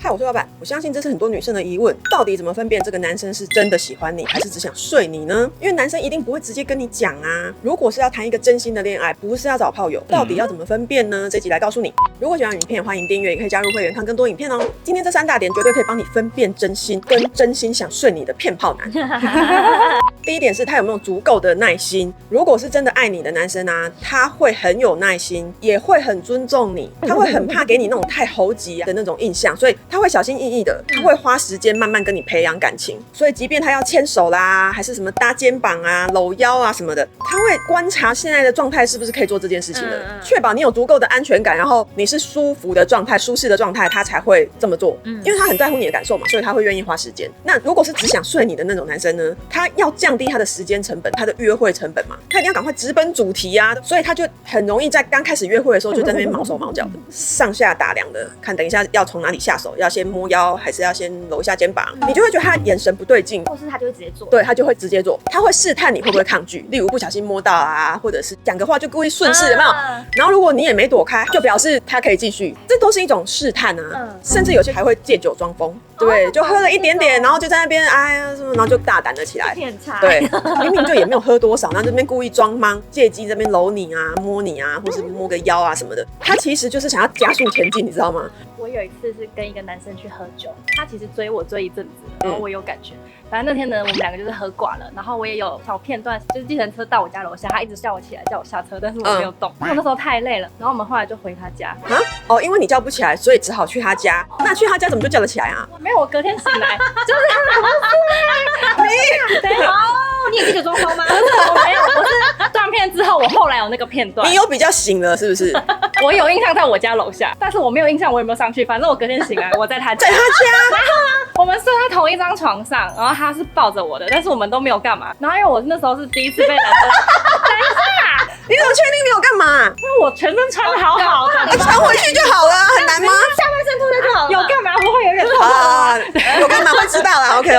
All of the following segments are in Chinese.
嗨，我是老板。我相信这是很多女生的疑问，到底怎么分辨这个男生是真的喜欢你，还是只想睡你呢？因为男生一定不会直接跟你讲啊。如果是要谈一个真心的恋爱，不是要找炮友，到底要怎么分辨呢？这集来告诉你。如果喜欢影片，欢迎订阅，也可以加入会员看更多影片哦。今天这3大点绝对可以帮你分辨真心跟真心想睡你的骗炮男。第一点是他有没有足够的耐心。如果是真的爱你的男生啊，他会很有耐心，也会很尊重你，他会很怕给你那种太猴急的那种印象，所以他会小心翼翼的，他会花时间慢慢跟你培养感情。所以即便他要牵手啦，还是什么搭肩膀啊、搂腰啊什么的，他会观察现在的状态是不是可以做这件事情的，确保你有足够的安全感，然后你是舒服的状态、舒适的状态，他才会这么做。因为他很在乎你的感受嘛，所以他会愿意花时间。那如果是只想睡你的那种男生呢，他要降低他的时间成本、他的约会成本嘛，他一定要赶快直奔主题啊，所以他就很容易在刚开始约会的时候就在那边毛手毛脚的，上下打量的，看等一下要从哪里下手，要先摸腰还是要先搂一下肩膀，你就会觉得他眼神不对劲，或是他就会直接做，对，他就会直接做，他会试探你会不会抗拒，例如不小心摸到啊，或者是讲个话就故意顺势，有没有？然后如果你也没躲开，就表示他可以继续，这都是一种试探啊，甚至有些还会借酒装疯，对，就喝了一点点，然后就在那边哎呀什么，然后就大胆了起来，对，明明就也没有喝多少，然后这边故意装忙，借机这边搂你啊、摸你啊，或是摸个腰啊什么的，他其实就是想要加速前进，你知道吗？我有一次是跟一个男生去喝酒，他其实追我追一阵子，然后我有感觉。反正那天呢，我们2个就是喝挂了，然后我也有小片段，就是计程车到我家楼下，他一直叫我起来，叫我下车，但是我没有动，因为我那时候太累了。然后我们后来就回他家。啊？哦，因为你叫不起来，所以只好去他家。那去他家怎么就叫得起来啊？没有，我隔天醒来就是你对哦，你也是酒装疯吗？我没有，我是断片之后，我后来有那个片段。你有比较醒了是不是？我有印象在我家楼下，但是我没有印象我有没有上去。反正我隔天醒来，我在他家。在他家。然后呢，我们睡在同一张床上，然后他是抱着我的，但是我们都没有干嘛。然后因为我那时候是第一次被男生，等一下，你怎么确定没有干嘛？因为我全身穿的好好的，穿回去就好了，很难吗？下半身脱就好了。有干嘛不会有点痛啊？有干嘛会知道啦。OK，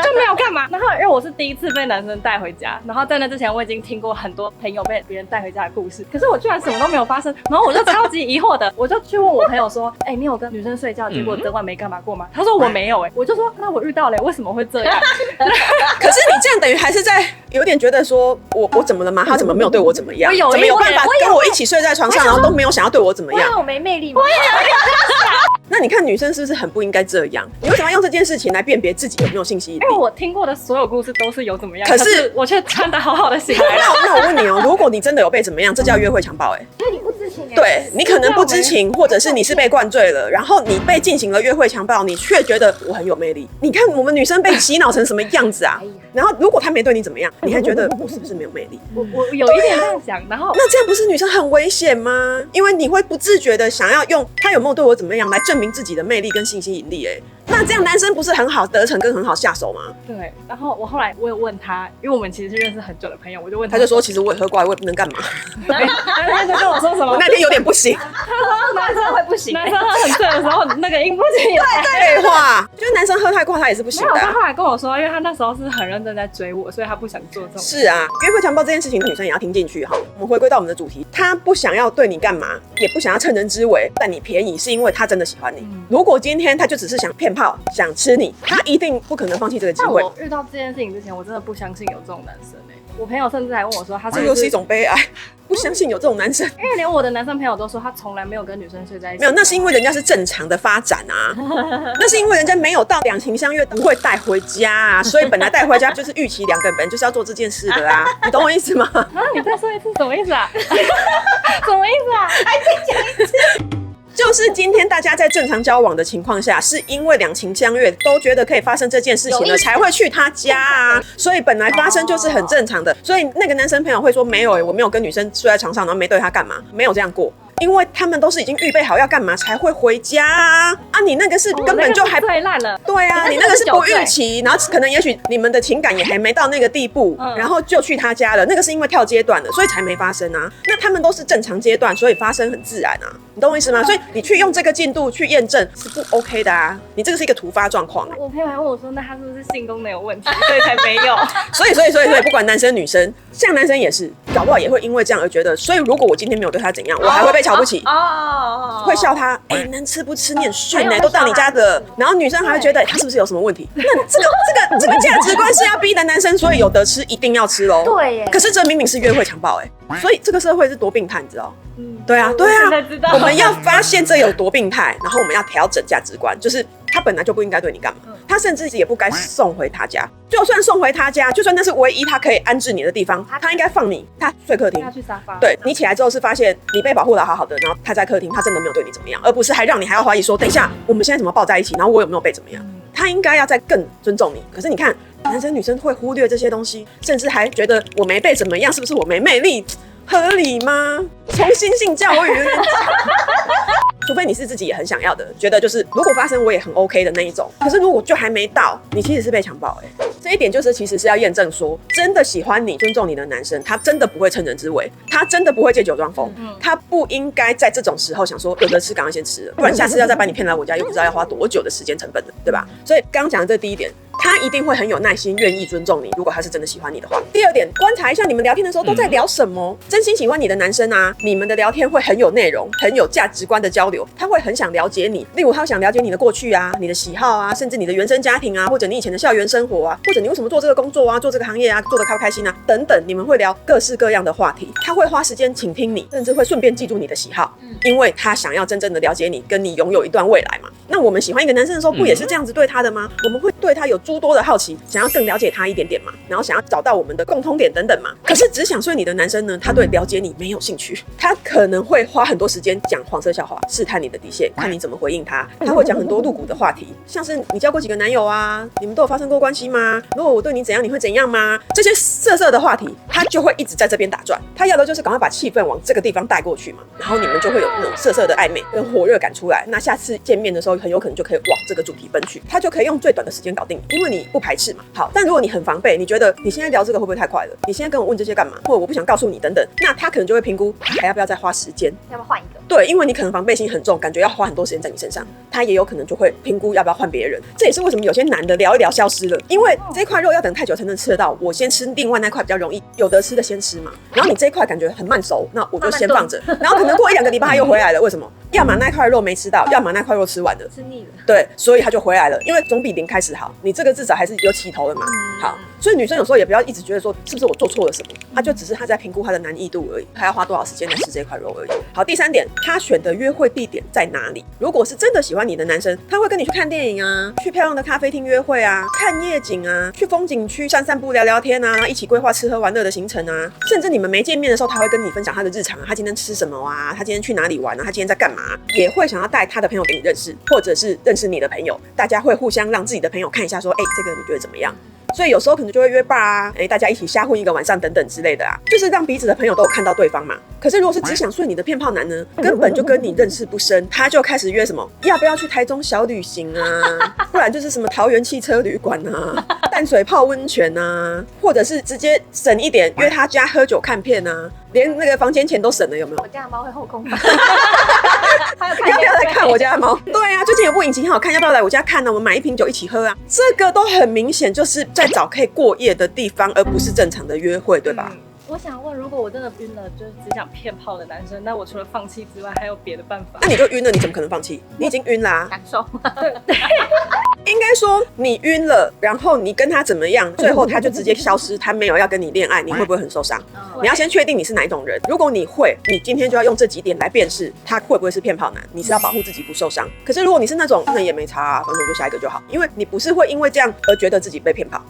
就没有干嘛。然后因为我是第一次被男生带回家，然后在那之前我已经听过很多朋友被别人带回家的故事，可是我居然什么都没有发生。然后我就超级疑惑的，我就去问我朋友说，你有跟女生睡觉，结果整晚没干嘛过吗？他说我没有。我就说那我遇到了，为什么会这样？可是你这样等于还是在有点觉得说我怎么了吗？他怎么没有对我怎么样？怎么有办法跟我一起睡在床上，然后都没有想要对我怎么样？我没魅力吗？我也有点想。那你看女生是不是很不应该这样？你为什么要用这件事情来辨别自己有没有性吸引力？因为我听过的所有故事都是有怎么样，可是我却穿得好好的醒来。那我问你哦，如果你真的有被怎么样，这叫约会强暴因为你不知情。对，你可能不知情，或者是你是被灌醉了，然后你被进行了约会强暴，你却觉得我很有魅力。你看我们女生被洗脑成什么样子啊？然后如果他没对你怎么样，你还觉得我是不是没有魅力？我有一点这样想，然后那这样不是女生很危险吗？因为你会不自觉的想要用他有没有对我怎么样来证明自己的魅力跟性吸引力。那这样男生不是很好得逞跟很好下手吗？对。然后我后来我有问他，因为我们其实是认识很久的朋友，我就问他，他就说其实我也喝过来，我也不能干嘛。他就跟我说什么？我那天有点不行。他说男生会不行，男生喝很醉的时候那个硬不行。对，废话，就是男生喝太过他也是不行的。他后来跟我说，因为他那时候是很认真在追我，所以他不想做这种。是啊，约会强暴这件事情，女生也要听进去哈。我们回归到我们的主题，他不想要对你干嘛，也不想要趁人之危占你便宜，是因为他真的喜欢你。如果今天他就只是想骗炮，想吃你，他一定不可能放弃这个机会。我遇到这件事情之前，我真的不相信有这种男生。我朋友甚至还问我说，他这又是一种悲哀，不相信有这种男生。因为连我的男生朋友都说，他从来没有跟女生睡在一起。没有，那是因为人家是正常的发展啊，那是因为人家没有到两情相悦不会带回家啊，所以本来带回家就是预期2个人本来就是要做这件事的啊，你懂我意思吗？你再说一次，什么意思啊？什么意思啊？还再讲一次。就是今天大家在正常交往的情况下，是因为两情相悦都觉得可以发生这件事情了，才会去他家啊。所以本来发生就是很正常的。所以那个男生朋友会说没有我没有跟女生睡在床上，然后没对他干嘛，没有这样过。因为他们都是已经预备好要干嘛才会回家啊！你那个是根本就还最烂了。对啊，你那个是不预期，然后可能也许你们的情感也还没到那个地步，然后就去他家了。那个是因为跳阶段了，所以才没发生啊。那他们都是正常阶段，所以发生很自然啊。你懂我意思吗？所以你去用这个进度去验证是不 OK 的啊。你这个是一个突发状况。我朋友还问我说，那他是不是性功能有问题，所以才没有？所以不管男生女生，像男生也是，搞不好也会因为这样而觉得，所以如果我今天没有对他怎样，我还会被瞧不起，会笑他，能吃不吃，你很逊都到你家的。然后女生还会觉得他是不是有什么问题？那这个价值观是要逼的男生，所以有得吃一定要吃喽。对耶。可是这明明是约会强暴所以这个社会是多病态，你知道？对啊，我们要发现这有多病态，然后我们要调整价值观，就是他本来就不应该对你干嘛，他甚至也不该送回他家。就算送回他家，就算那是唯一他可以安置你的地方，他应该放你，他睡客厅，他去沙发。对，你起来之后是发现你被保护得好好的，然后他在客厅，他真的没有对你怎么样，而不是还让你还要怀疑说，等一下我们现在怎么抱在一起，然后我有没有被怎么样？他应该要再更尊重你。可是你看，男生女生会忽略这些东西，甚至还觉得我没被怎么样，是不是我没魅力？合理吗？重新性教育除非你是自己也很想要的，觉得就是如果发生我也很 OK 的那一种。可是如果就还没到，你其实是被强暴这一点就是其实是要验证说，真的喜欢你、尊重你的男生，他真的不会趁人之危，他真的不会借酒装疯，他不应该在这种时候想说有的吃赶快先吃了，不然下次要再把你骗来我家，又不知道要花多久的时间成本的，对吧？所以刚刚讲的这第一点，他一定会很有耐心，愿意尊重你。如果他是真的喜欢你的话，第二点，观察一下你们聊天的时候都在聊什么。真心喜欢你的男生啊，你们的聊天会很有内容，很有价值观的交流，他会很想了解你。例如，他会想了解你的过去啊，你的喜好啊，甚至你的原生家庭啊，或者你以前的校园生活啊，或者你为什么做这个工作啊，做这个行业啊，做得开不开心啊，等等。你们会聊各式各样的话题，他会花时间倾听你，甚至会顺便记住你的喜好，因为他想要真正的了解你，跟你拥有一段未来嘛。那我们喜欢一个男生的时候，不也是这样子对他的吗？我们会对他有诸多的好奇，想要更了解他一点点嘛，然后想要找到我们的共通点等等嘛。可是只想睡你的男生呢，他对了解你没有兴趣，他可能会花很多时间讲黄色笑话，试探你的底线，看你怎么回应他。他会讲很多露骨的话题，像是你交过几个男友啊？你们都有发生过关系吗？如果我对你怎样，你会怎样吗？这些色色的话题，他就会一直在这边打转。他要的就是赶快把气氛往这个地方带过去嘛，然后你们就会有那种色色的暧昧跟火热感出来。那下次见面的时候，很有可能就可以往这个主题奔去，他就可以用最短的时间搞定你，因为你不排斥嘛。好，但如果你很防备，你觉得你现在聊这个会不会太快了？你现在跟我问这些干嘛？或者我不想告诉你等等，那他可能就会评估还要不要再花时间，要不要换一个？对，因为你可能防备心很重，感觉要花很多时间在你身上，他也有可能就会评估要不要换别人。这也是为什么有些男的聊一聊消失了，因为这块肉要等太久才能吃得到，我先吃另外那块比较容易，有得吃的先吃嘛。然后你这一块感觉很慢熟，那我就先放着，然后可能过1-2个礼拜他又回来了，为什么？要么那块肉没吃到，要么那块肉吃完了，吃腻了。对，所以他就回来了，因为总比零开始好。你这个至少还是有起头的嘛。好，所以女生有时候也不要一直觉得说是不是我做错了什么，她就只是她在评估她的难易度而已，她要花多少时间来吃这块肉而已。好，第三点，他选的约会地点在哪里？如果是真的喜欢你的男生，他会跟你去看电影啊，去漂亮的咖啡厅约会啊，看夜景啊，去风景区散散步聊聊天啊，然后一起规划吃喝玩乐的行程啊，甚至你们没见面的时候，他会跟你分享他的日常啊，他今天吃什么啊，他今天去哪里玩啊，他今天在干嘛，也会想要带他的朋友给你认识，或者是认识你的朋友，大家会互相让自己的朋友看一下说，这个你觉得怎么样？所以有时候可能就会约bar啊，大家一起瞎混一个晚上等等之类的啊，就是让彼此的朋友都有看到对方嘛。可是如果是只想睡你的骗炮男呢，根本就跟你认识不深，他就开始约什么，要不要去台中小旅行啊，不然就是什么桃园汽车旅馆啊，淡水泡温泉啊，或者是直接省一点约他家喝酒看片啊，连那个房间钱都省了，有没有？我家的猫会后空要不要来看我家的猫？对啊，最近有部影集很好看，要不要来我家看呢？我们买1瓶酒一起喝啊。这个都很明显就是在找可以过夜的地方，而不是正常的约会，对吧？我想问，如果我真的晕了，就是只想骗炮的男生，那我除了放弃之外，还有别的办法？那你就晕了，你怎么可能放弃？你已经晕啦、感受。应该说你晕了，然后你跟他怎么样，最后他就直接消失，他没有要跟你恋爱，你会不会很受伤？你要先确定你是哪一种人。如果你会，你今天就要用这几点来辨识他会不会是骗炮男。你是要保护自己不受伤。可是如果你是那种，那也没差啊，反正我就下一个就好，因为你不是会因为这样而觉得自己被骗炮。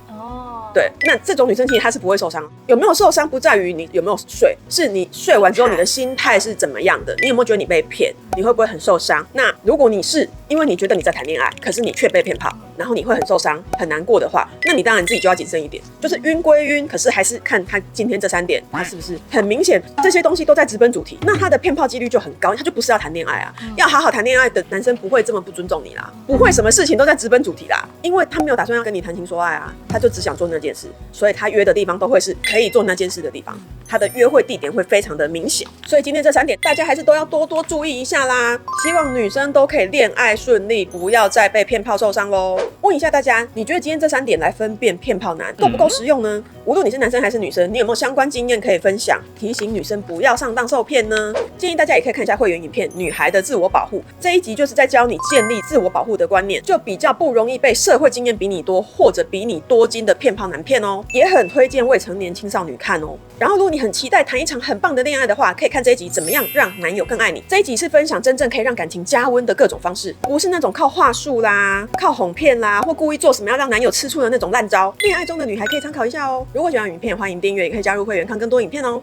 对，那这种女生其实她是不会受伤，有没有受伤不在于你有没有睡，是你睡完之后你的心态是怎么样的，你有没有觉得你被骗，你会不会很受伤？那如果你是因为你觉得你在谈恋爱，可是你却被骗炮，然后你会很受伤很难过的话，那你当然自己就要谨慎一点，就是晕归晕，可是还是看他今天这3点，他是不是很明显这些东西都在直奔主题，那他的骗炮几率就很高，他就不是要谈恋爱啊。要好好谈恋爱的男生不会这么不尊重你啦，不会什么事情都在直奔主题啦，因为他没有打算要跟你谈情说爱啊，他就只想做那件事，所以他约的地方都会是可以做那件事的地方，他的约会地点会非常的明显。所以今天这3点大家还是都要多多注意一下啦。希望女生都可以恋爱顺利，不要再被骗炮受伤咯。问一下大家，你觉得今天这3点来分辨骗炮男够不够实用呢？无论你是男生还是女生，你有没有相关经验可以分享，提醒女生不要上当受骗呢？建议大家也可以看一下会员影片《女孩的自我保护》，这一集就是在教你建立自我保护的观念，就比较不容易被社会经验比你多或者比你多金的骗炮男骗哦。也很推荐未成年青少女看哦。然后如果你很期待谈一场很棒的恋爱的话，可以看这一集怎么样让男友更爱你。这一集是分享真正可以让感情加温的各种方式，不是那种靠话术啦、靠哄骗啦，或故意做什么要让男友吃醋的那种烂招。恋爱中的女孩可以参考一下哦。如果喜欢影片，欢迎订阅，也可以加入会员看更多影片哦。